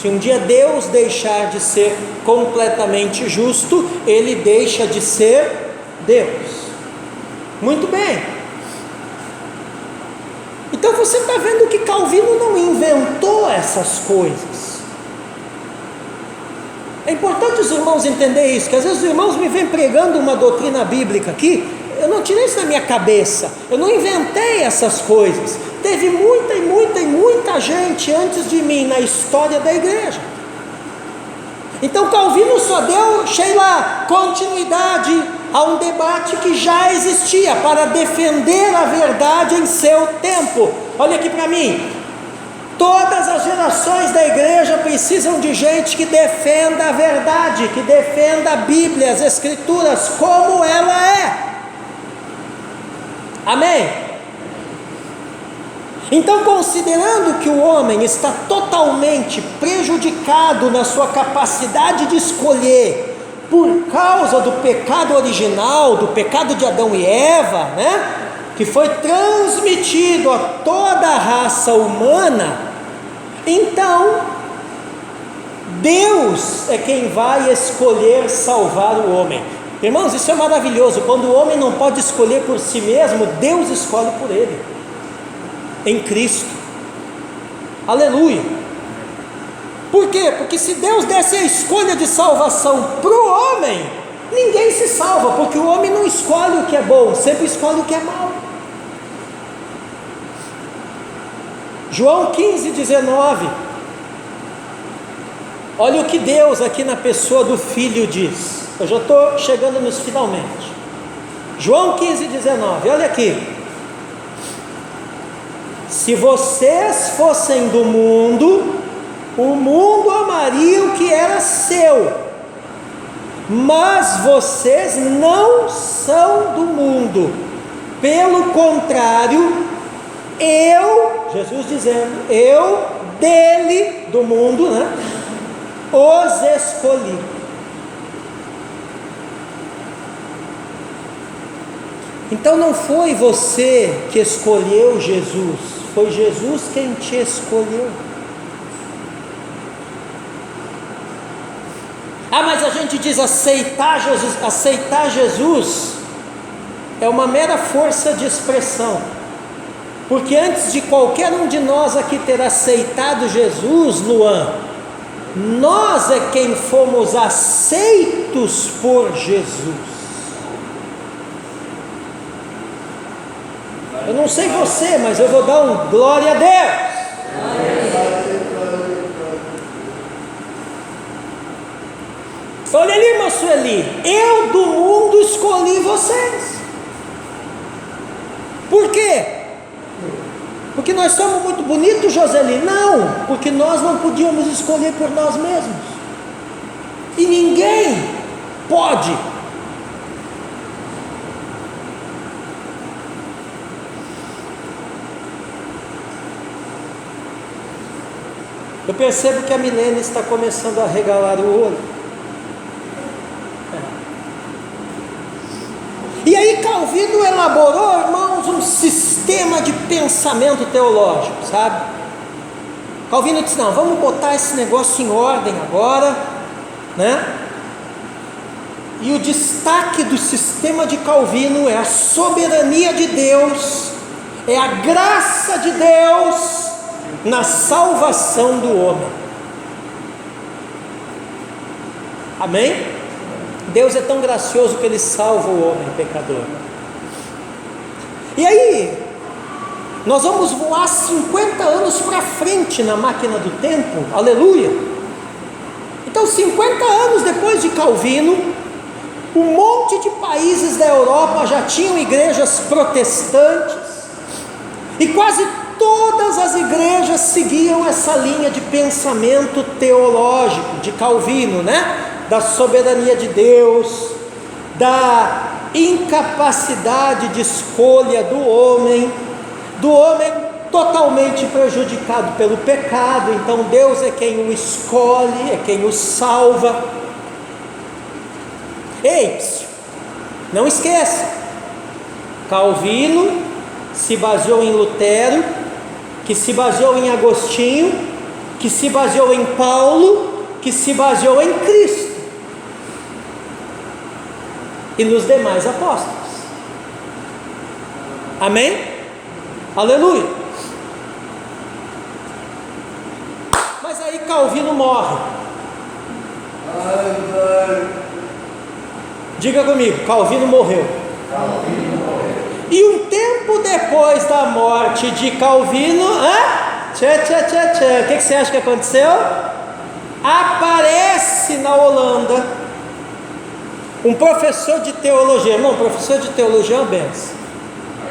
Speaker 1: Se um dia Deus deixar de ser completamente justo, Ele deixa de ser Deus. Muito bem. Então você está vendo que Calvino não inventou essas coisas. É importante os irmãos entenderem isso, que às vezes os irmãos me vêm pregando uma doutrina bíblica aqui, eu não tirei isso da minha cabeça, eu não inventei essas coisas. Teve muita gente antes de mim na história da igreja. Então Calvino só deu, Sheila, continuidade a um debate que já existia para defender a verdade em seu tempo. Olha aqui para mim. Todas as gerações da igreja precisam de gente que defenda a verdade, que defenda a Bíblia, as Escrituras, como ela é. Amém? Então, considerando que o homem está totalmente prejudicado na sua capacidade de escolher, por causa do pecado original, do pecado de Adão e Eva, né? Que foi transmitido a toda a raça humana, então Deus é quem vai escolher salvar o homem. Irmãos, isso é maravilhoso. Quando o homem não pode escolher por si mesmo, Deus escolhe por ele. em Cristo. Aleluia. Por quê? Porque se Deus desse a escolha de salvação para o homem, ninguém se salva, porque o homem não escolhe o que é bom, sempre escolhe o que é mal. João 15:19. Olha o que Deus aqui na pessoa do Filho diz. Eu já estou chegando nos finalmente. João 15:19, olha aqui. Se vocês fossem do mundo, o mundo amaria o que era seu, mas vocês não são do mundo, pelo contrário, Jesus dizendo, eu dele, do mundo, né, os escolhi. Então não foi você que escolheu Jesus, foi Jesus quem te escolheu. Mas a gente diz aceitar Jesus é uma mera força de expressão, porque antes de qualquer um de nós aqui ter aceitado Jesus, Luan, nós é quem fomos aceitos por Jesus. Eu não sei você, mas eu vou dar um glória a Deus. Olha ali, irmã Sueli, eu do mundo escolhi vocês. Por quê? Porque nós somos muito bonitos, Joseli? Não, porque nós não podíamos escolher por nós mesmos. E ninguém pode. Eu percebo que a Milene está começando a regalar o olho. E aí Calvino elaborou, irmãos, um sistema de pensamento teológico, sabe? Calvino disse, não, vamos botar esse negócio em ordem agora, né? E o destaque do sistema de Calvino é a soberania de Deus, é a graça de Deus na salvação do homem. Amém? Deus é tão gracioso que Ele salva o homem pecador. E aí, nós vamos voar 50 anos para frente na máquina do tempo, aleluia. Então 50 anos depois de Calvino, um monte de países da Europa já tinham igrejas protestantes, e quase todas as igrejas seguiam essa linha de pensamento teológico de Calvino, né? Da soberania de Deus, da incapacidade de escolha do homem totalmente prejudicado pelo pecado. Então Deus é quem o escolhe, é quem o salva. Ei, não esqueça, Calvino se baseou em Lutero, que se baseou em Agostinho, que se baseou em Paulo, que se baseou em Cristo e nos demais apóstolos. Amém? Aleluia. Mas aí Calvino morre. Diga comigo, Calvino morreu. E um tempo depois da morte de Calvino, o que você acha que aconteceu? Aparece na Holanda um professor de teologia. Irmão, professor de teologia é uma benção.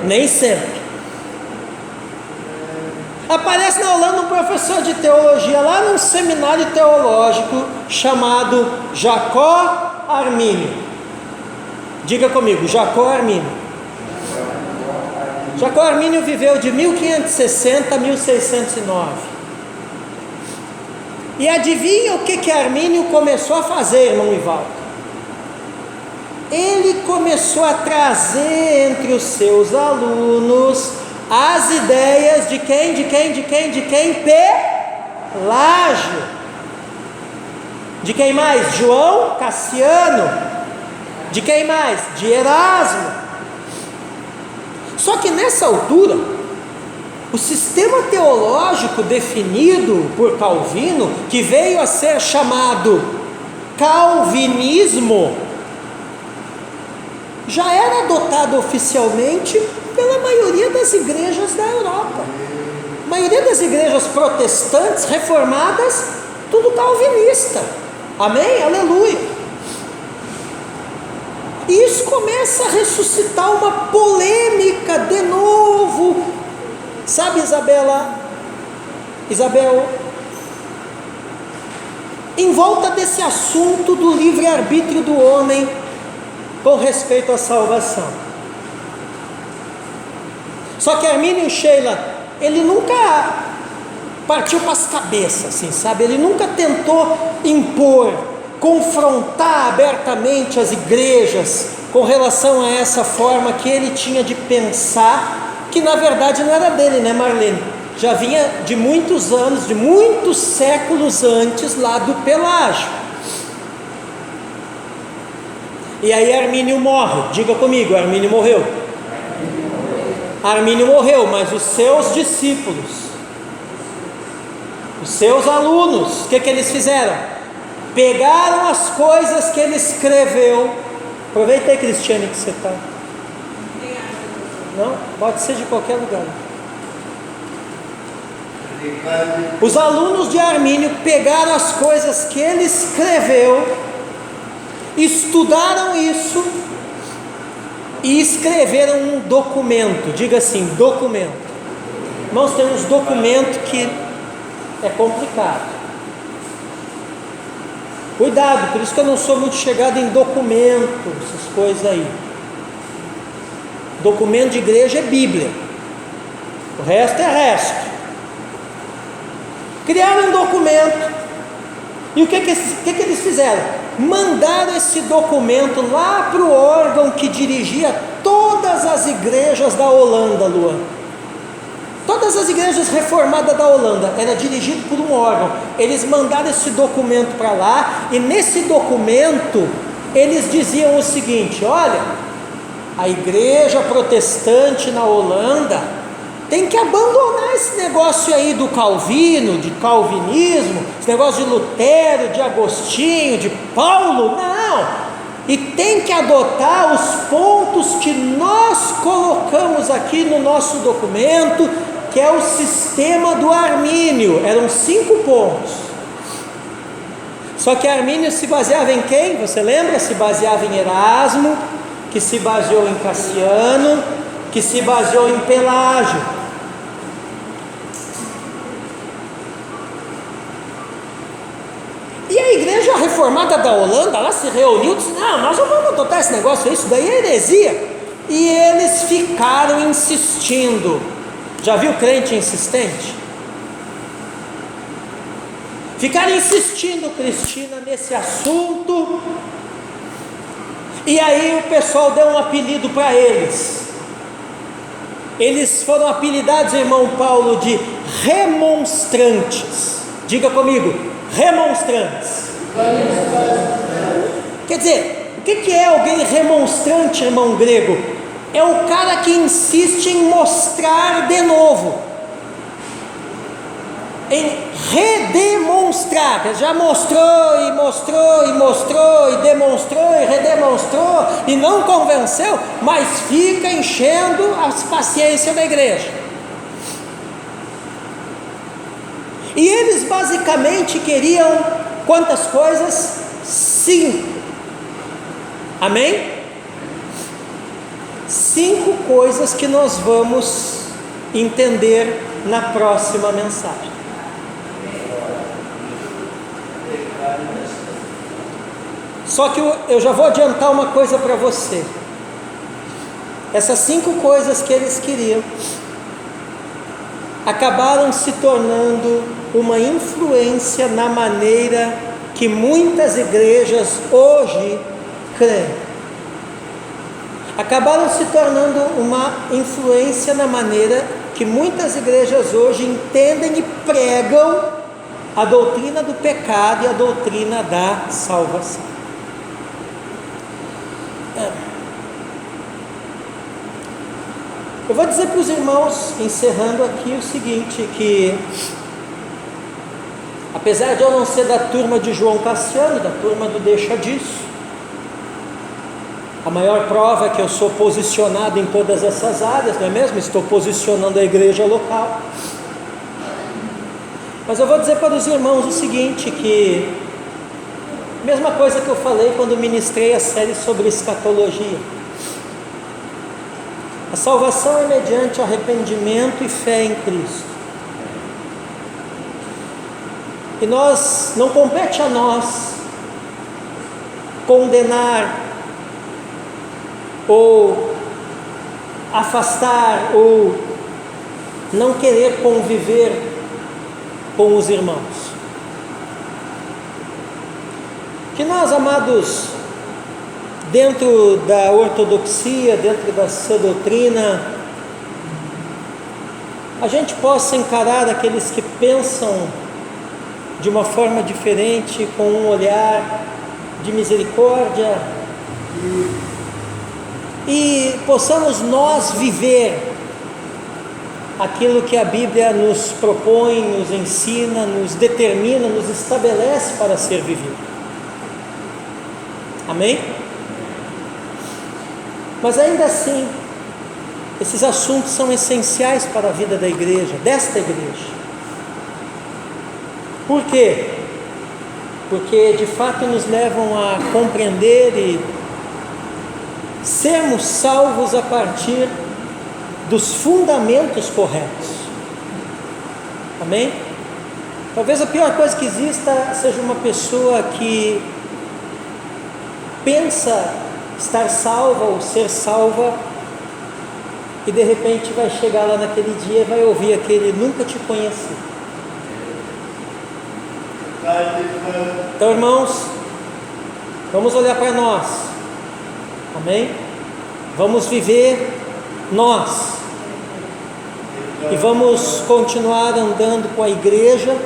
Speaker 1: Nem sempre. Aparece na Holanda um professor de teologia lá num seminário teológico chamado Jacó Arminio. Diga comigo, Jacó Arminio. Jacó Arminio viveu de 1560 a 1609. E adivinha o que Arminio começou a fazer, irmão Ivaldo? Ele começou a trazer entre os seus alunos as ideias de quem? Pelágio. De quem mais? João Cassiano. De quem mais? De Erasmo. Só que nessa altura, O sistema teológico definido por Calvino, que veio a ser chamado calvinismo, já era adotado oficialmente pela maioria das igrejas da Europa. A maioria das igrejas protestantes, reformadas, tudo calvinista. Amém? Aleluia. E isso começa a ressuscitar uma polêmica de novo. Sabe, Isabel, em volta desse assunto do livre-arbítrio do homem com respeito à salvação. Só que Armínio, Sheila, ele nunca partiu para as cabeças, assim, sabe? Ele nunca tentou impor, confrontar abertamente as igrejas com relação a essa forma que ele tinha de pensar, que na verdade não era dele, né, Marlene? Já vinha de muitos anos, de muitos séculos antes, lá do Pelágio. E aí Armínio morre. Diga comigo, Armínio morreu. Armínio morreu, mas os seus discípulos, os seus alunos, o que eles fizeram? Pegaram as coisas que ele escreveu. Aproveita aí, Cristiane, que você está. Não? Pode ser de qualquer lugar. Os alunos de Armínio pegaram as coisas que ele escreveu, estudaram isso e escreveram um documento. Diga assim, documento. Irmãos, tem uns documentos que é complicado. Cuidado, por isso que eu não sou muito chegado em documento, essas coisas aí. Documento de igreja é Bíblia, o resto é resto. Criaram um documento, e o que eles fizeram? Mandaram esse documento lá para o órgão que dirigia todas as igrejas da Holanda, Luan. Todas as igrejas reformadas da Holanda, era dirigido por um órgão. Eles mandaram esse documento para lá, e nesse documento eles diziam o seguinte: olha, a igreja protestante na Holanda tem que abandonar esse negócio aí do Calvino, de calvinismo, esse negócio de Lutero, de Agostinho, de Paulo, não, e tem que adotar os pontos que nós colocamos aqui no nosso documento, que é o sistema do Armínio. Eram 5 pontos. Só que Armínio se baseava em quem? Você lembra? Se baseava em Erasmo, que se baseou em Cassiano, que se baseou em Pelágio. E a igreja reformada da Holanda, ela se reuniu e disse: não, nós não vamos adotar esse negócio, isso daí é heresia. E eles ficaram insistindo. Já viu crente insistente? Ficaram insistindo, Cristina, nesse assunto. E aí o pessoal deu um apelido para eles. Eles foram apelidados, irmão Paulo, de remonstrantes. Diga comigo, remonstrantes. Quer dizer, o que é alguém remonstrante, irmão grego? É o cara que insiste em mostrar de novo, em redemonstrar. Ele já mostrou e mostrou e mostrou e demonstrou e redemonstrou e não convenceu, mas fica enchendo as paciências da igreja. E eles basicamente queriam quantas coisas? 5. Amém? 5 coisas que nós vamos entender na próxima mensagem. Só que eu já vou adiantar uma coisa para você. Essas 5 coisas que eles queriam acabaram se tornando uma influência na maneira que muitas igrejas hoje creem. Acabaram se tornando uma influência na maneira que muitas igrejas hoje entendem e pregam a doutrina do pecado e a doutrina da salvação. Eu vou dizer para os irmãos, encerrando aqui, o seguinte, que apesar de eu não ser da turma de João Cassiano, da turma do deixa disso, a maior prova é que eu sou posicionado em todas essas áreas, não é mesmo? Estou posicionando a igreja local. Mas eu vou dizer para os irmãos o seguinte, que mesma coisa que eu falei quando ministrei a série sobre escatologia. A salvação é mediante arrependimento e fé em Cristo. E não compete a nós condenar ou afastar ou não querer conviver com os irmãos. Que nós, amados, dentro da ortodoxia, dentro da sã doutrina, a gente possa encarar aqueles que pensam de uma forma diferente, com um olhar de misericórdia, e possamos nós viver aquilo que a Bíblia nos propõe, nos ensina, nos determina, nos estabelece para ser vivido. Amém? Mas ainda assim, esses assuntos são essenciais para a vida da igreja, desta igreja. Por quê? Porque de fato nos levam a compreender e sermos salvos a partir dos fundamentos corretos. Amém? Talvez a pior coisa que exista seja uma pessoa que pensa estar salva ou ser salva e de repente vai chegar lá naquele dia e vai ouvir aquele: nunca te conheci. Então, irmãos, vamos olhar para nós. Amém? Vamos viver nós e vamos continuar andando com a igreja,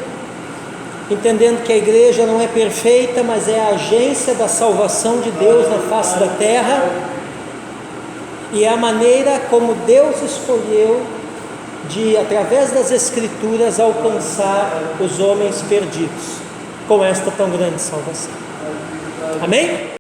Speaker 1: entendendo que a igreja não é perfeita, mas é a agência da salvação de Deus na face da terra, e é a maneira como Deus escolheu de, através das Escrituras, alcançar os homens perdidos com esta tão grande salvação. Amém?